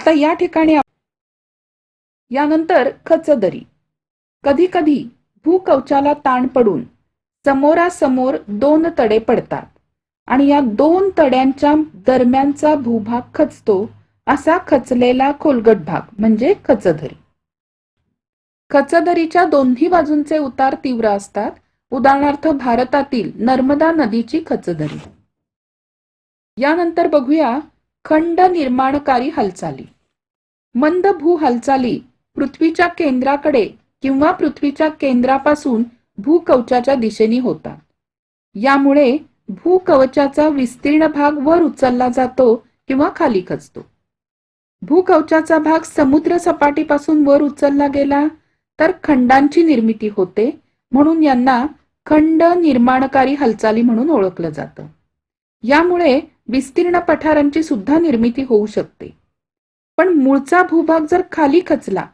आता या ठिकाणी यानंतर खचदरी. कधी कधी भूकवचाला ताण पडून समोरासमोर दोन तडे पडतात आणि या दोन तड्यांच्या दरम्यानचा भूभाग खचतो. असा खचलेला खोलगट भाग म्हणजे खचदरी. खचदरीच्या दोन्ही बाजूंचे उतार तीव्र असतात. उदाहरणार्थ भारतातील नर्मदा नदीची खचदरी. यानंतर बघूया खंड निर्माणकारी हालचाली. मंद भू हालचाली पृथ्वीच्या केंद्राकडे किंवा पृथ्वीच्या केंद्रापासून भूकवचाच्या दिशेने होतात. यामुळे भूकवचाचा विस्तीर्ण भाग वर उचलला जातो किंवा खाली खचतो. भूकवचाचा भाग समुद्र सपाटीपासून वर उचलला गेला तर खंडांची निर्मिती होते, म्हणून यांना खंड निर्माणकारी हालचाली म्हणून ओळखलं जातं. यामुळे विस्तीर्ण पठारांची सुद्धा निर्मिती होऊ शकते. पण मूळचा भूभाग जर खाली खचला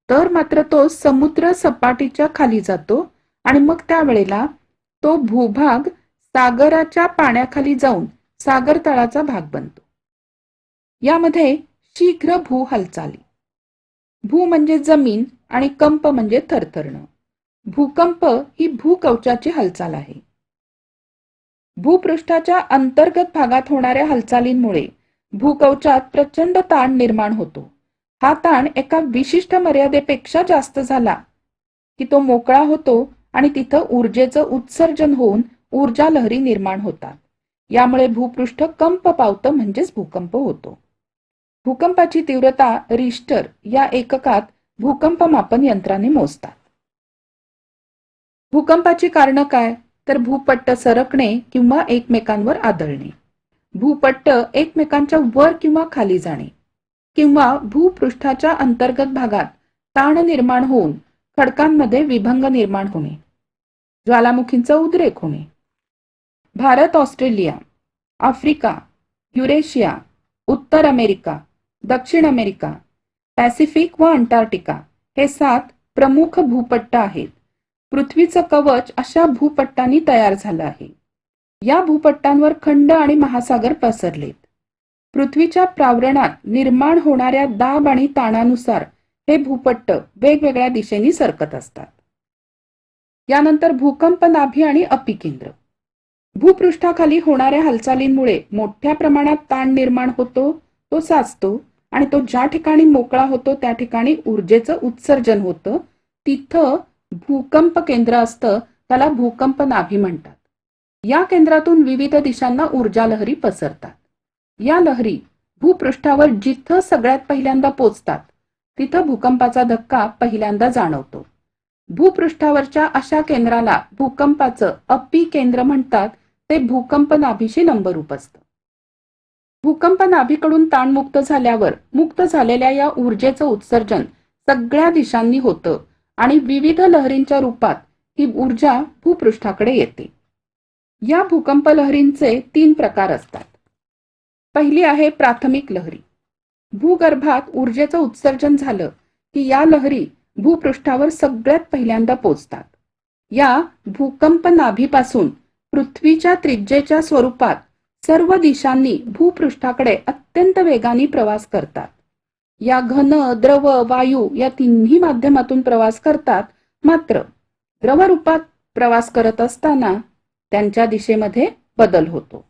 तर मात्र तो समुद्र सपाटीच्या खाली जातो आणि मग त्यावेळेला तो भूभाग सागराच्या पाण्याखाली जाऊन सागर तळाचा भाग बनतो. यामध्ये शीघ्र भू हालचाली. भू म्हणजे जमीन आणि कंप म्हणजे थरथरणं. भूकंप ही भूकवचाची हालचाल आहे. भूपृष्ठाच्या अंतर्गत भागात होणाऱ्या हालचालींमुळे भूकवचात प्रचंड ताण निर्माण होतो. हा ताण एका विशिष्ट मर्यादेपेक्षा जास्त झाला की तो मोकळा होतो आणि तिथं ऊर्जेचं उत्सर्जन होऊन ऊर्जा लहरी निर्माण होतात. यामुळे भूपृष्ठ कंप पावतं म्हणजेच भूकंप होतो. भूकंपाची तीव्रता रिश्टर या एककात भूकंप मापन यंत्राने मोजतात. भूकंपाची कारणं काय? तर भूपट्ट सरकणे किंवा एकमेकांवर आदळणे, भूपट्ट एकमेकांच्या वर किंवा खाली जाणे, किंवा भूपृष्ठाच्या अंतर्गत भागात ताण निर्माण होऊन खडकांमध्ये विभंग निर्माण होणे, ज्वालामुखींचा उद्रेक होणे. भारत, ऑस्ट्रेलिया, आफ्रिका, युरेशिया, उत्तर अमेरिका, दक्षिण अमेरिका, पॅसिफिक व अंटार्क्टिका हे 7 प्रमुख भूपट्ट आहेत. पृथ्वीचं कवच अशा भूपट्टांनी तयार झालं आहे. या भूपट्टांवर खंड आणि महासागर पसरलेत. पृथ्वीच्या प्रावरणात निर्माण होणाऱ्या दाब आणि ताणानुसार हे भूपट्ट वेगवेगळ्या दिशेने सरकत असतात. यानंतर भूकंप नाभी आणि अपिकेंद्र. भूपृष्ठाखाली होणाऱ्या हालचालींमुळे मोठ्या प्रमाणात ताण निर्माण होतो, तो साचतो आणि तो ज्या ठिकाणी मोकळा होतो त्या ठिकाणी ऊर्जेचं उत्सर्जन होतं. तिथं भूकंप केंद्र असतं, त्याला भूकंप नाभी म्हणतात. या केंद्रातून विविध दिशांना ऊर्जा लहरी पसरतात. या लहरी भूपृष्ठावर जिथं सगळ्यात पहिल्यांदा पोचतात तिथं भूकंपाचा धक्का पहिल्यांदा जाणवतो. भूपृष्ठावरच्या अशा केंद्राला भूकंपाचं अपिकेंद्र म्हणतात. ते भूकंप नाभीशी लंबरूप असतं. भूकंप नाभीकडून ताण मुक्त झाल्यावर मुक्त झालेल्या या ऊर्जेचं उत्सर्जन सगळ्या दिशांनी होतं आणि विविध लहरींच्या रूपात ही ऊर्जा भूपृष्ठाकडे येते. या भूकंप लहरींचे 3 प्रकार असतात. पहिली आहे प्राथमिक लहरी. भूगर्भात ऊर्जेचं उत्सर्जन झालं की या लहरी भूपृष्ठावर सगळ्यात पहिल्यांदा पोचतात. या भूकंप नाभीपासून पृथ्वीच्या त्रिज्येच्या स्वरूपात सर्व दिशांनी भूपृष्ठाकडे अत्यंत वेगाने प्रवास करतात. या घन, द्रव, वायू या तिन्ही माध्यमातून प्रवास करतात. मात्र द्रव रूपात प्रवास करत असताना त्यांच्या दिशेमध्ये बदल होतो.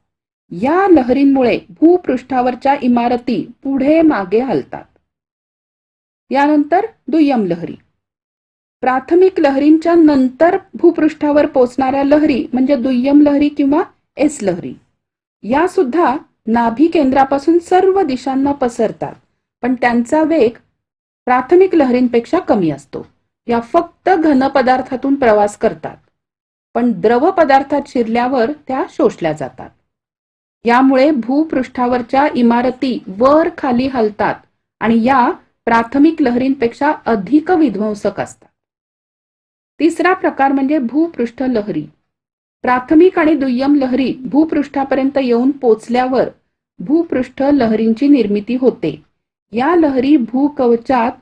या लहरींमुळे भूपृष्ठावरच्या इमारती पुढे मागे हलतात. यानंतर दुय्यम लहरी. प्राथमिक लहरींच्या नंतर भूपृष्ठावर पोचणाऱ्या लहरी म्हणजे दुय्यम लहरी किंवा एस लहरी. या सुद्धा नाभी केंद्रापासून सर्व दिशांना पसरतात, पण त्यांचा वेग प्राथमिक लहरींपेक्षा कमी असतो. या फक्त घन पदार्थातून प्रवास करतात, पण द्रव पदार्थात शिरल्यावर त्या शोषल्या जातात. यामुळे भूपृष्ठावरच्या इमारती वर खाली हलतात आणि या प्राथमिक लहरींपेक्षा अधिक विध्वंसक असतात. तिसरा प्रकार म्हणजे भूपृष्ठ लहरी. प्राथमिक आणि दुय्यम लहरी भूपृष्ठापर्यंत येऊन पोचल्यावर भूपृष्ठ लहरींची निर्मिती होते. या लहरी भूकवचात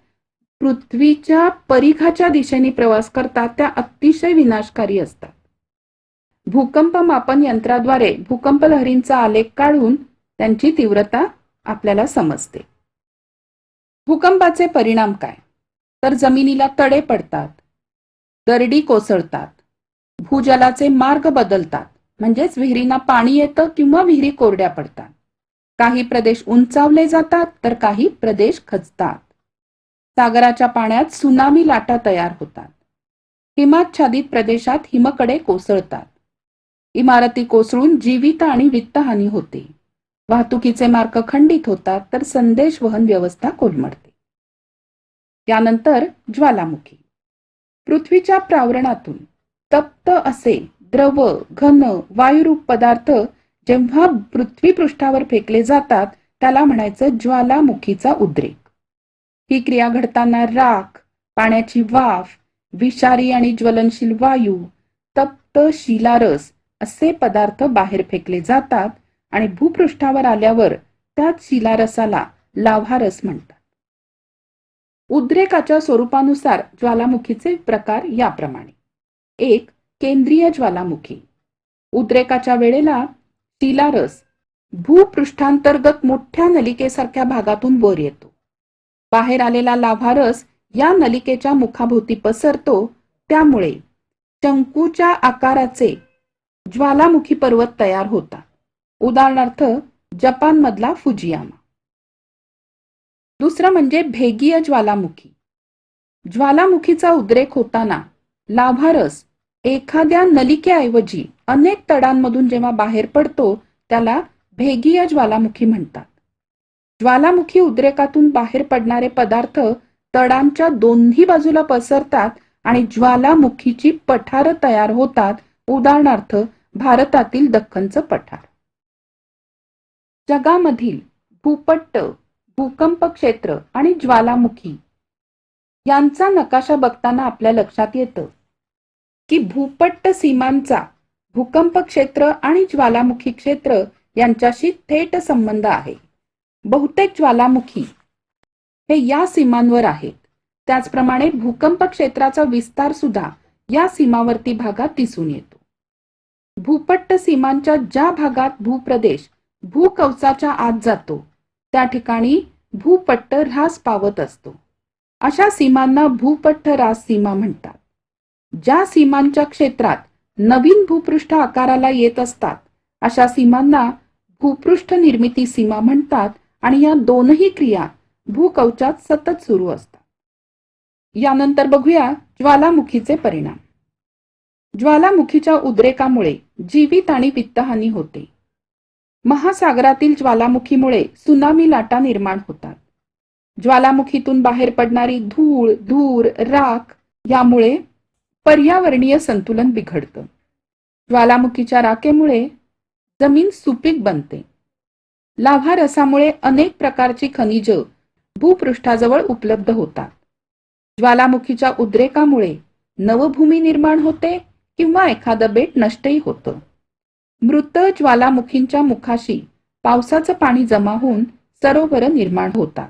पृथ्वीच्या परिघाच्या दिशेने प्रवास करतात. त्या अतिशय विनाशकारी असतात. भूकंप मापन यंत्राद्वारे भूकंप लहरींचा आलेख काढून त्यांची तीव्रता आपल्याला समजते. भूकंपाचे परिणाम काय? तर जमिनीला तडे पडतात, दरडी कोसळतात, भूजलाचे मार्ग बदलतात, म्हणजेच विहिरींना पाणी येतं किंवा विहिरी कोरड्या पडतात. काही प्रदेश उंचावले जातात तर काही प्रदेश खचतात. सागराच्या पाण्यात त्सुनामी लाटा तयार होतात. हिमाच्छादित प्रदेशात हिमकडे कोसळतात. इमारती कोसळून जीवित आणि वित्तहानी होते. वाहतुकीचे मार्ग खंडित होतात तर संदेशवहन व्यवस्था कोलमडते. त्यानंतर ज्वालामुखी. पृथ्वीच्या प्रावरणातून तप्त असे द्रव, घन, वायुरूप पदार्थ जेव्हा पृथ्वीपृष्ठावर फेकले जातात त्याला म्हणायचं ज्वालामुखीचा उद्रेक. ही क्रिया घडताना राख, पाण्याची वाफ, विषारी आणि ज्वलनशील वायू, तप्त शिलारस असे पदार्थ बाहेर फेकले जातात आणि भूपृष्ठावर आल्यावर त्याच शिलारसाला लाव्हारस म्हणतात. उद्रेकाच्या स्वरूपानुसार ज्वालामुखीचे प्रकार याप्रमाणे. 1. केंद्रीय ज्वालामुखी. उद्रेकाच्या वेळेला शिलारस भूपृष्ठांतर्गत मोठ्या नलिकेसारख्या भागातून वर येतो. बाहेर आलेला लाव्हारस या नलिकेच्या मुखाभोवती पसरतो. त्यामुळे शंकूच्या आकाराचे ज्वालामुखी पर्वत तयार होतात. उदाहरणार्थ जपानमधला फुजियामा. दुसरं म्हणजे भेगीय ज्वालामुखी. ज्वालामुखीचा उद्रेक होताना लाव्हारस एखाद्या नलिकेऐवजी अनेक तडांमधून जेव्हा बाहेर पडतो त्याला भेगीय ज्वालामुखी म्हणतात. ज्वालामुखी उद्रेकातून बाहेर पडणारे पदार्थ तडांच्या दोन्ही बाजूला पसरतात आणि ज्वालामुखीची पठार तयार होतात. उदाहरणार्थ भारतातील दख्खनचं पठार. जगामधील भूपट्ट, भूकंप क्षेत्र आणि ज्वालामुखी यांचा नकाशा बघताना आपल्या लक्षात येतं की भूपट्ट सीमांचा भूकंप क्षेत्र आणि ज्वालामुखी क्षेत्र यांच्याशी थेट संबंध आहे. बहुतेक ज्वालामुखी हे या सीमांवर आहेत. त्याचप्रमाणे भूकंप क्षेत्राचा विस्तार सुद्धा या सीमावर्ती भागात दिसून येतो. भूपट्ट सीमांच्या ज्या भागात भूप्रदेश भूकवचाच्या आत जातो त्या ठिकाणी भूपट्ट ऱ्हास पावत असतो. अशा सीमांना भूपट्ट ऱ्हास सीमा म्हणतात. ज्या सीमांच्या क्षेत्रात नवीन भूपृष्ठ आकाराला येत असतात अशा सीमांना भूपृष्ठ निर्मिती सीमा म्हणतात आणि या दोनही क्रिया भूकवचात सतत सुरू असतात. यानंतर बघूया ज्वालामुखीचे परिणाम. ज्वालामुखीच्या उद्रेकामुळे जीवित आणि वित्तहानी होते. महासागरातील ज्वालामुखीमुळे त्सुनामी लाटा निर्माण होतात. ज्वालामुखीतून बाहेर पडणारी धूळ, धूर, राख यामुळे पर्यावरणीय संतुलन बिघडतं. ज्वालामुखीच्या राखेमुळे जमीन सुपीक बनते. लाव्हारसामुळे अनेक प्रकारची खनिज भूपृष्ठाजवळ उपलब्ध होतात. ज्वालामुखीच्या उद्रेकामुळे नवभूमी निर्माण होते किंवा एखादं बेट नष्टही होतं. मृत ज्वालामुखींच्या मुखाशी पावसाचं पाणी जमा होऊन सरोवर निर्माण होतात.